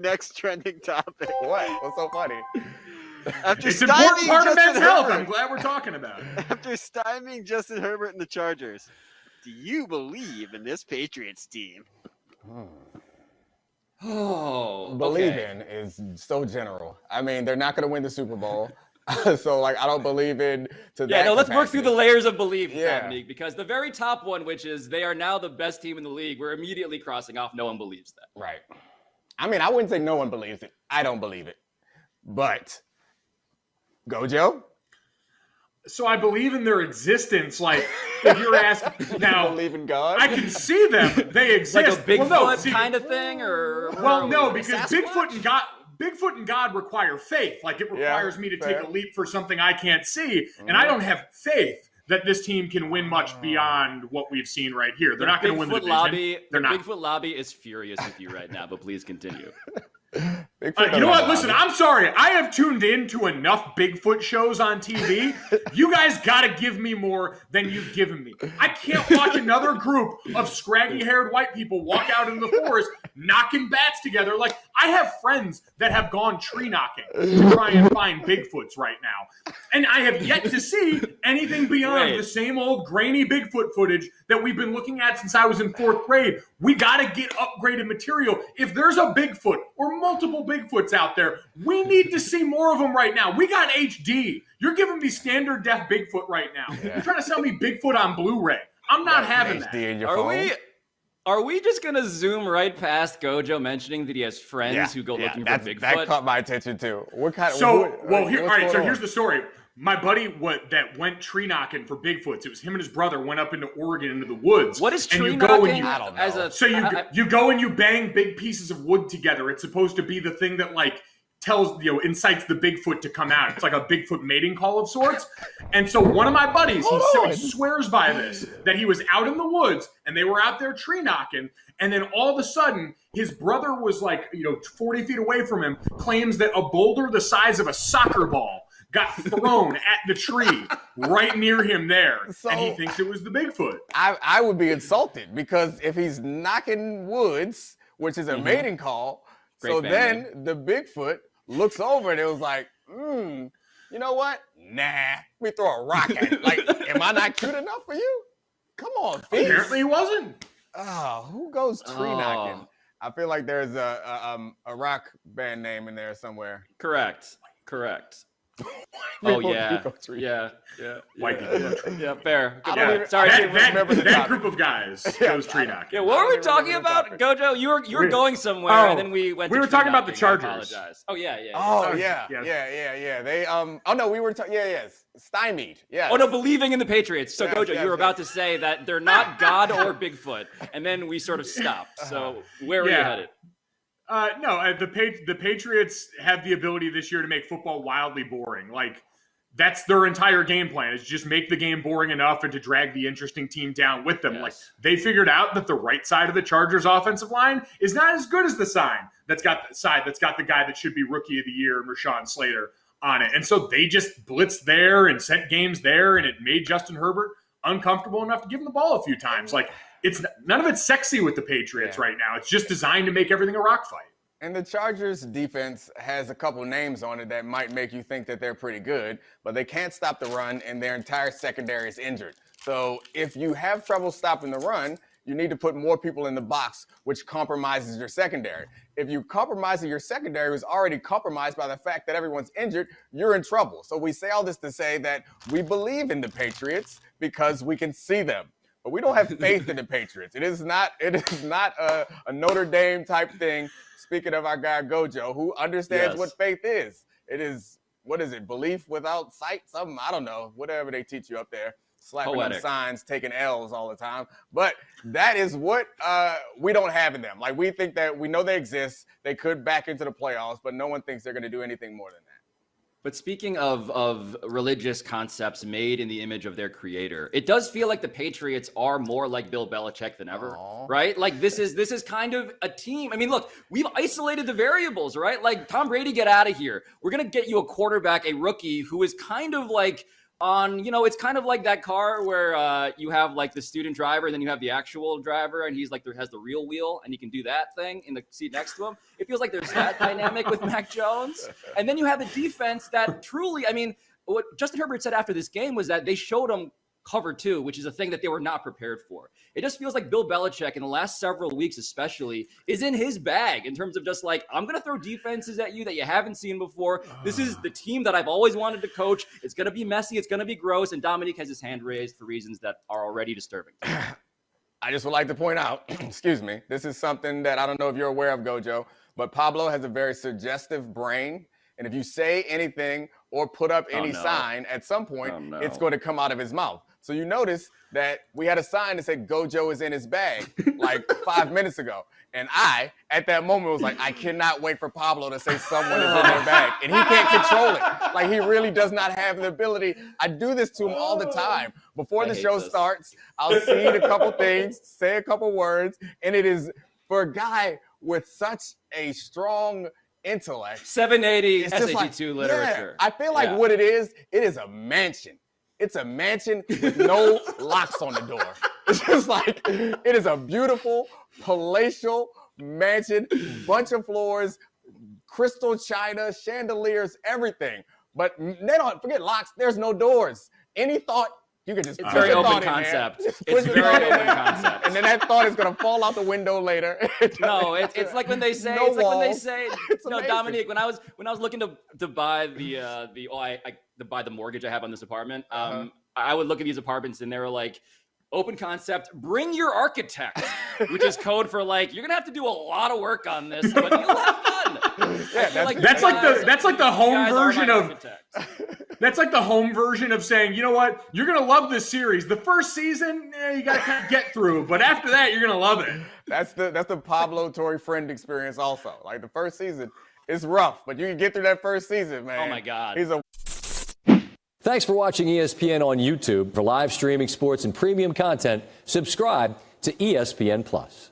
Next trending topic. What? What's so funny? It's an important part of men's health. I'm glad we're talking about it. After stymieing Justin Herbert and the Chargers, do you believe in this Patriots team? Oh, believe in is so general. I mean, they're not going to win the Super Bowl. So, I don't believe in to that. Yeah, no, let's capacity. work through the layers of belief, Dominique, because the very top one, which is they are now the best team in the league, we're immediately crossing off no one believes that. Right. I mean, I wouldn't say no one believes it. I don't believe it. But, go Joe. So I believe in their existence. Like, if you're asking now, believe in God. I can see them. They exist. Like a Bigfoot kind of thing, or no, because Bigfoot and God require faith. Like, it requires me to take a leap for something I can't see, and I don't have faith that this team can win much beyond what we've seen right here. They're not going to win the division. The Bigfoot lobby is furious with you right now, but please continue. You know what? Listen, I'm sorry. I have tuned in to enough Bigfoot shows on TV. You guys got to give me more than you've given me. I can't watch another group of scraggy-haired white people walk out in the forest knocking bats together. Like, I have friends that have gone tree knocking to try and find Bigfoots right now. And I have yet to see anything beyond the same old grainy Bigfoot footage that we've been looking at since I was in 4th grade. We got to get upgraded material. If there's a Bigfoot or multiple Bigfoots out there, we need to see more of them right now. We got HD. You're giving me standard def Bigfoot right now. You're trying to sell me Bigfoot on Blu-ray. I'm not having that. Are we just going to zoom right past Gojo mentioning that he has friends who go looking for Bigfoot? That caught my attention too. Here's the story. My buddy that went tree knocking for Bigfoots. It was him and his brother went up into Oregon into the woods. What is tree knocking? I don't know. You go and you bang big pieces of wood together. It's supposed to be the thing that incites the Bigfoot to come out. It's like a Bigfoot mating call of sorts. And so one of my buddies, he swears by this, that he was out in the woods and they were out there tree knocking. And then all of a sudden, his brother was 40 feet away from him, claims that a boulder the size of a soccer ball got thrown at the tree right near him there. And he thinks it was the Bigfoot. I would be insulted because if he's knocking woods, which is a mating call, then the Bigfoot looks over and it was like, you know what? Nah, let me throw a rock at it. Like, am I not cute enough for you? Come on, Feast. Apparently he wasn't. Oh, who goes tree knocking? I feel like there's a rock band name in there somewhere. Correct. Yeah. White people. Yeah, fair. Sorry, that group of guys goes tree knocking. Yeah, what were we talking about, Gojo? You were going somewhere, and then we went. We were talking about the Chargers. Oh yeah. They we were stymied. Yeah. Oh no, believing in the Patriots. So Gojo, you were about to say that they're not God or Bigfoot, and then we sort of stopped. So where were you headed? The Patriots have the ability this year to make football wildly boring. Like, that's their entire game plan, is just make the game boring enough and to drag the interesting team down with them. Yes. Like, they figured out that the right side of the Chargers offensive line is not as good as the side that's got the guy that should be Rookie of the Year, Rashawn Slater, on it. And so they just blitzed there and sent games there, and it made Justin Herbert uncomfortable enough to give him the ball a few times. Like, none of it's sexy with the Patriots right now. It's just designed to make everything a rock fight. And the Chargers defense has a couple names on it that might make you think that they're pretty good, but they can't stop the run and their entire secondary is injured. So if you have trouble stopping the run, you need to put more people in the box, which compromises your secondary. If you compromise your secondary, who's already compromised by the fact that everyone's injured, you're in trouble. So we say all this to say that we believe in the Patriots because we can see them. But we don't have faith in the Patriots. It is not a Notre Dame type thing. Speaking of our guy Gojo, who understands what faith is. It is, what is it, belief without sight? Something, I don't know, whatever they teach you up there. Slapping them signs, taking L's all the time. But that is what we don't have in them. Like, we think that we know they exist. They could back into the playoffs, but no one thinks they're going to do anything more than that. But speaking of religious concepts made in the image of their creator, it does feel like the Patriots are more like Bill Belichick than ever, right? Like, this is kind of a team. I mean, look, we've isolated the variables, right? Like, Tom Brady, get out of here. We're going to get you a quarterback, a rookie who is kind of like on, it's kind of like that car where you have like the student driver and then you have the actual driver and he's like has the real wheel and he can do that thing in the seat next to him. It feels like there's that dynamic with Mac Jones. And then you have a defense that truly, what Justin Herbert said after this game was that they showed him cover 2, which is a thing that they were not prepared for. It just feels like Bill Belichick in the last several weeks especially is in his bag in terms of just like, I'm going to throw defenses at you that you haven't seen before. This is the team that I've always wanted to coach. It's going to be messy. It's going to be gross. And Dominique has his hand raised for reasons that are already disturbing. I just would like to point out, excuse me, this is something that I don't know if you're aware of, Gojo, but Pablo has a very suggestive brain. And if you say anything or put up any sign, at some point, it's going to come out of his mouth. So you notice that we had a sign that said Gojo is in his bag like 5 minutes ago. And I, at that moment, was like, I cannot wait for Pablo to say someone is in their bag. And he can't control it. Like, he really does not have the ability. I do this to him all the time. Before the show starts, I'll see a couple things, say a couple words. And it is, for a guy with such a strong intellect. 780 it's just SAT2 literature. Yeah, I feel like what it is a mansion. It's a mansion with no locks on the door. It's just like, it is a beautiful, palatial mansion, bunch of floors, crystal china, chandeliers, everything. But they don't forget locks. There's no doors. Any thought, you can just it's very open concept. It's very open concept. And then that thought is going to fall out the window later. No, it's like when they say, no it's like walls. when they say, Amazing. Dominique, when I was looking to buy to buy the mortgage I have on this apartment, I would look at these apartments and they were like, open concept, bring your architect, which is code for like, you're going to have to do a lot of work on this, but you'll have fun. Yeah, that's like the home version of that's like the home version of saying, you know what, you're gonna love this series. The first season, you gotta kind of get through, but after that, you're gonna love it. That's the Pablo Torre friend experience also. Like the first season, it's rough, but you can get through that first season, man. Oh my God. Thanks for watching ESPN on YouTube. For live streaming sports and premium content, subscribe to ESPN Plus.